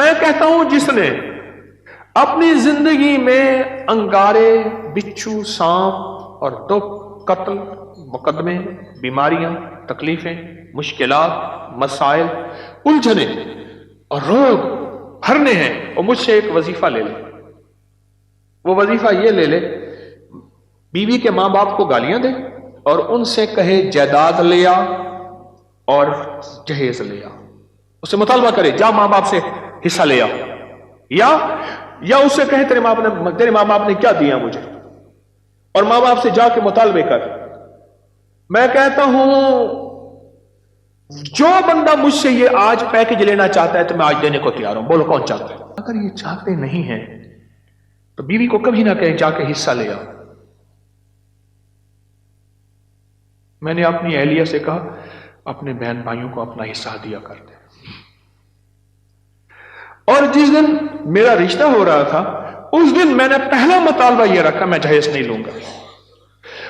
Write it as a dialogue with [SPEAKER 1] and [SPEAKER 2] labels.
[SPEAKER 1] میں کہتا ہوں جس نے اپنی زندگی میں انگارے، بچھو، سانپ اور دکھ، قتل، مقدمے، بیماریاں، تکلیفیں، مشکلات، مسائل، الجھنے اور روگ بھرنے ہیں، اور مجھ سے ایک وظیفہ لے لے. وہ وظیفہ یہ لے لے، بیوی کے ماں باپ کو گالیاں دے اور ان سے کہے جائیداد لے آ اور جہیز لے آ. اس سے مطالبہ کرے جا ماں باپ سے حصہ لے آ، یا اس سے کہے تیرے ماں باپ نے کیا دیا مجھے، اور ماں باپ سے جا کے مطالبے کر. میں کہتا ہوں جو بندہ مجھ سے یہ آج پیکج لینا چاہتا ہے تو میں آج دینے کو تیار ہوں. بولو کون چاہتا ہے؟ اگر یہ چاہتے نہیں ہیں تو بیوی کو کبھی نہ کہیں جا کے حصہ لے آ. میں نے اپنی اہلیہ سے کہا اپنے بہن بھائیوں کو اپنا حصہ دیا کرتے. اور جس دن میرا رشتہ ہو رہا تھا اس دن میں نے پہلا مطالبہ یہ رکھا میں جہیز نہیں لوں گا.